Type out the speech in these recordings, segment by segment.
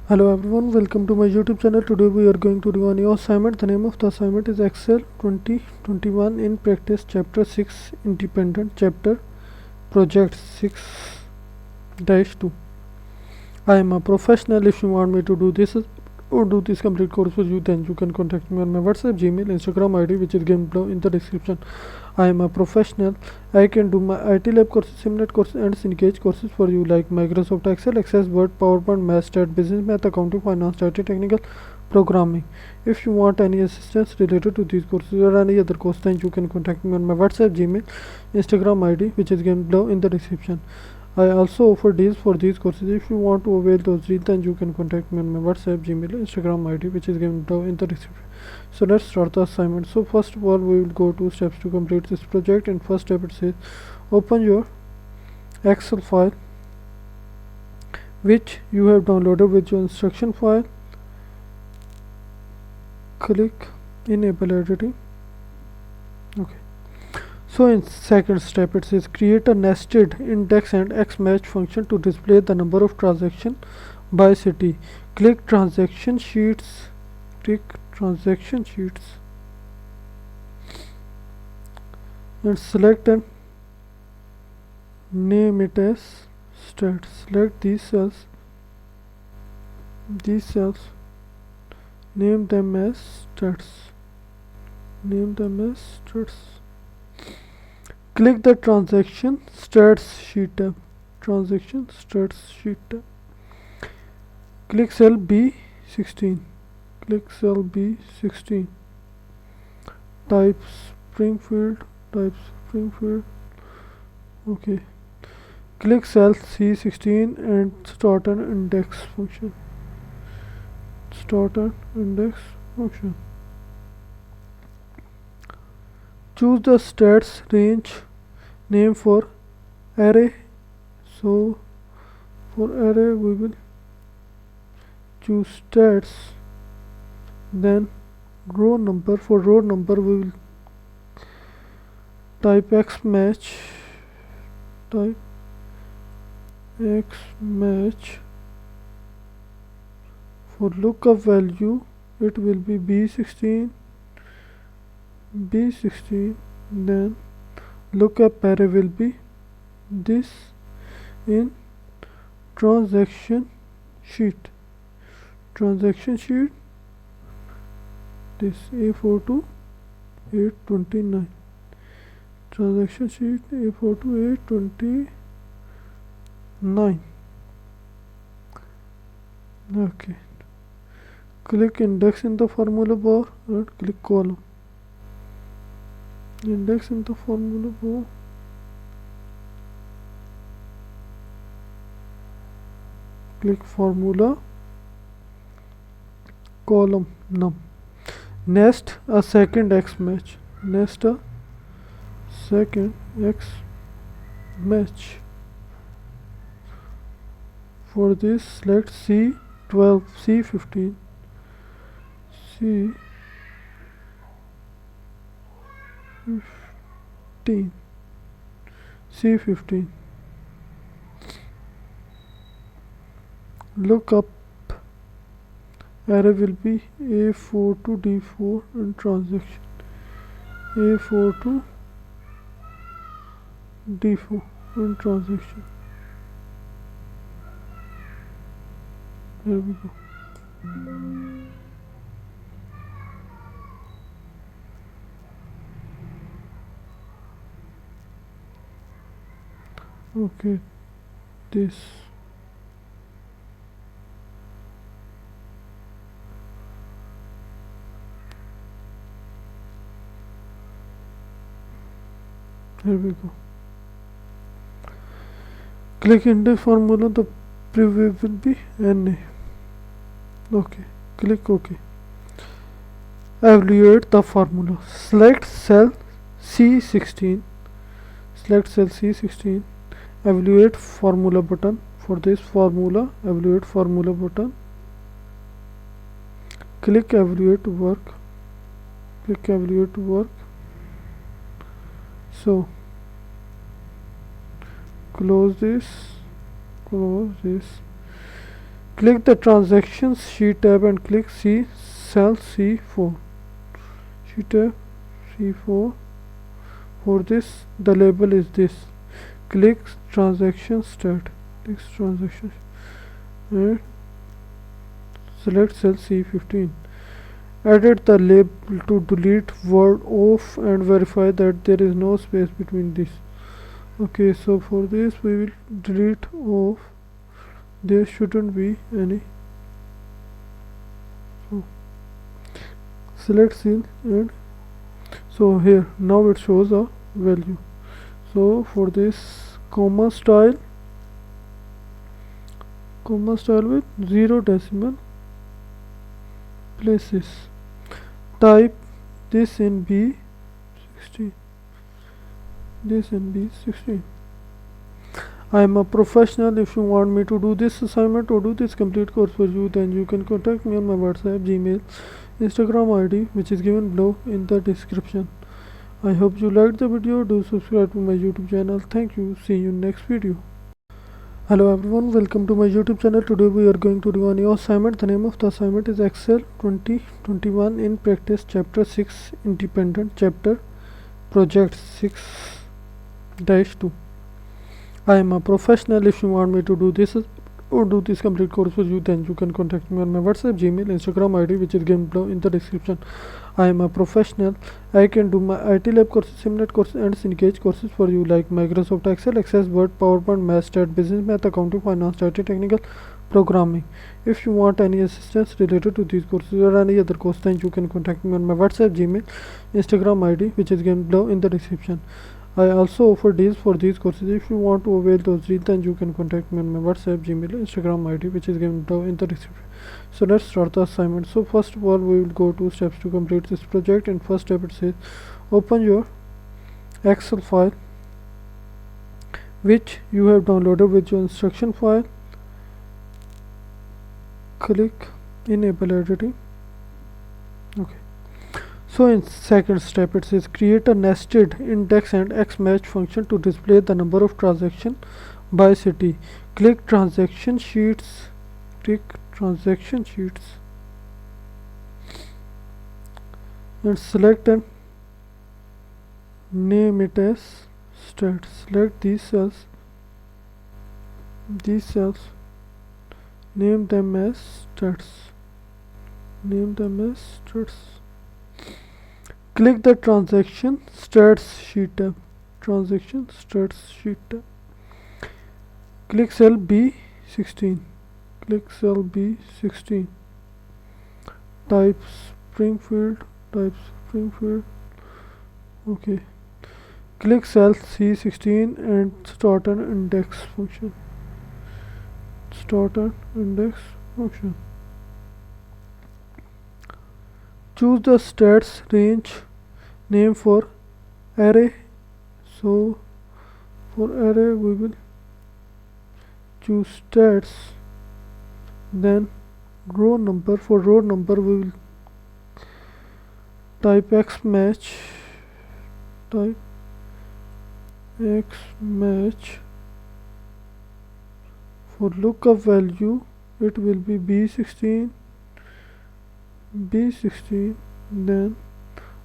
Hello everyone, welcome to my YouTube channel. Today we are going to do a new assignment. The name of the assignment is Excel 2021 in practice chapter 6 independent chapter project 6-2. I am a professional. If you want me to do this or do this complete course with you, then you can contact me on my WhatsApp, Gmail, Instagram ID, which is given below in the description. I am a professional. I can do my IT lab courses, Simnet courses and Cengage courses for you like Microsoft Excel, Access, Word, PowerPoint, Math, Stat, Business Math, Accounting, Finance, Data, Technical, Programming. If you want any assistance related to these courses or any other course, then you can contact me on my WhatsApp, Gmail, Instagram ID, which is given below in the description. I also offer deals for these courses. If you want to avail those deals, then you can contact me on my WhatsApp, Gmail, Instagram ID, which is given below in the description. So let's start the assignment. So first of all, we will go to steps to complete this project. And first step, it says open your Excel file which you have downloaded with your instruction file. Click enable editing. Okay. So in second step, it says create a nested index and xmatch function to display the number of transactions by city. Click transaction sheets. And select and name it as stats. Select these cells, name them as stats. Click the transaction stats sheet tab. Click cell B16. Type Springfield. Okay. Click cell C16 and start an index function. Choose the stats range name for array. So for array we will choose stats, then row number. For row number we will type xmatch. For lookup value it will be B16. Then lookup array will be this in transaction sheet. This A4 to 829. Transaction sheet A4 to 829. Okay. Click index in the formula bar and click column. Index in the formula bar. Click formula column num. Nest a second x match. For this select C12, C15, C15. Lookup array will be A4 to D4 in transaction. A4 to D4 in transaction. Here we go. Okay, this. Here we go. Click index formula, the preview will be NA. Okay, click OK. Evaluate the formula. Select cell C16. Evaluate formula button. For this formula, evaluate formula button. Click evaluate to work. So close this. Click the transactions sheet tab and click cell C4. Sheet tab C4. For this, the label is this. Click transaction start. Click transaction and select cell C15. Edit the label to delete word off and verify that there is no space between this. Okay, so for this we will delete off. There shouldn't be any. So select cell and so here now it shows a value. So for this comma style with 0 decimal places, type this in B16. I am a professional. If you want me to do this assignment or do this complete course for you, then you can contact me on my WhatsApp, Gmail, Instagram ID, which is given below in the description. I hope you liked the video. Do subscribe to my YouTube channel. Thank you. See you in next video. Hello everyone, welcome to my YouTube channel. Today we are going to do a new assignment. The name of the assignment is Excel 2021 in practice chapter 6 independent chapter project 6-2. I am a professional. If you want me to do this or do this complete course for you, then you can contact me on my WhatsApp, Gmail, Instagram ID, which is given below in the description. I am a professional. I can do my IT lab courses, Simnet courses and Cengage courses for you like Microsoft Excel, Access, Word, PowerPoint, Math, Stat, Business Math, Accounting, Finance, Data, Technical, Programming. If you want any assistance related to these courses or any other course, then you can contact me on my WhatsApp, Gmail, Instagram ID, which is given below in the description. I also offer deals for these courses. If you want to avail those deals, then you can contact me on my WhatsApp, Gmail, Instagram ID, which is given below in the description. So let's start the assignment. So first of all, we will go to steps to complete this project. And first step, it says open your Excel file which you have downloaded with your instruction file. Click enable editing. Okay. So in second step, it says create a nested index and xmatch function to display the number of transactions by city. Click transaction sheets. And select and name it as stat. Select these cells. Name them as stats. Click the transaction stats sheet tab. Click cell B16. Type Springfield. Okay. Click cell C16 and start an index function. Choose the stats range name for array. So for array we will choose stats, then row number. For row number we will type xmatch. For lookup value it will be B16. Then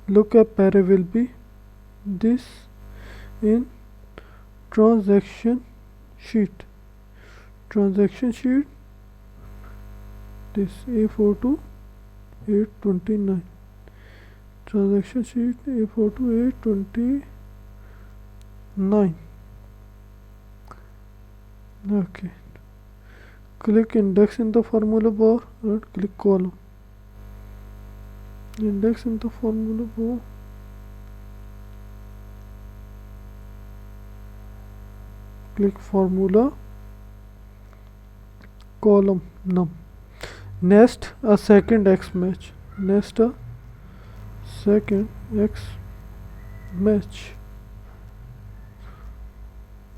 lookup array will be this in transaction sheet. This A4 to 829. Transaction sheet A4 to 829. Okay. Click index in the formula bar and click column. Index in the formula bar. Click formula, column num. Nest a second x match.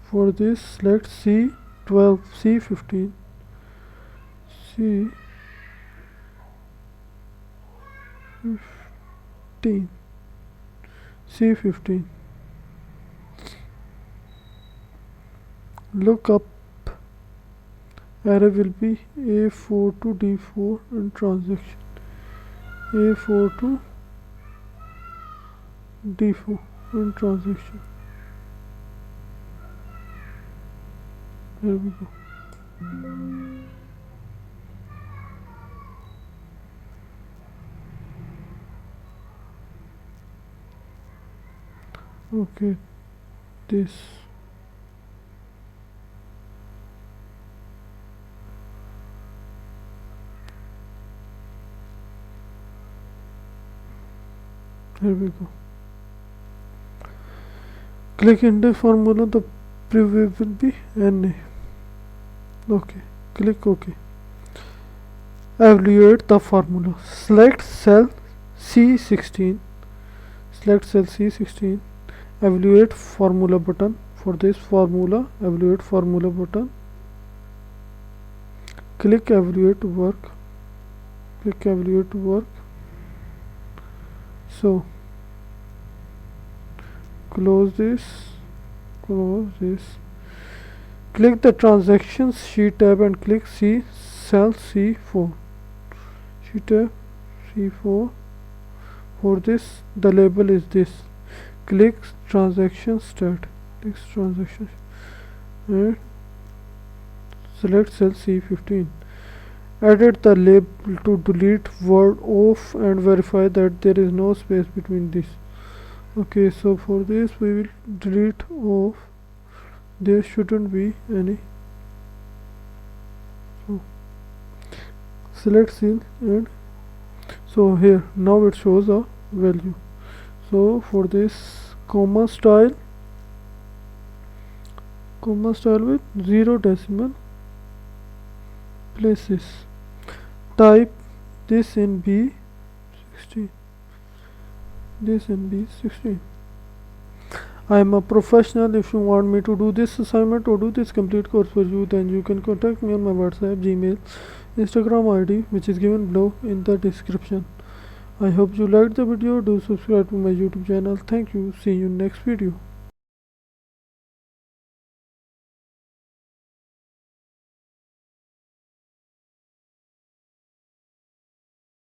For this, select C12, C15, C15. Look up array will be A4 to D4 in transaction. A4 to D4 in transaction. Here we go. Okay, this. Here we go. Click index formula, the preview will be NA. Okay, click OK. Evaluate the formula. Select cell C16. Select cell C16. Evaluate formula button. For this formula, evaluate formula button. Click evaluate work. Click evaluate work. So close this. Close this. Click the transactions sheet tab and click cell C4. Sheet tab C4. For this, the label is this. Click transaction start. Click transaction and select cell C15. Edit the label to delete word off and verify that there is no space between this. Okay, so for this we will delete off. There shouldn't be any. So select cell and so here now it shows a value. So for this comma style with 0 decimal places. Type this in B16. This in B16. I am a professional. If you want me to do this assignment or do this complete course for you, then you can contact me on my WhatsApp, Gmail, Instagram ID, which is given below in the description. I hope you liked the video. Do subscribe to my YouTube channel. Thank you. See you in next video.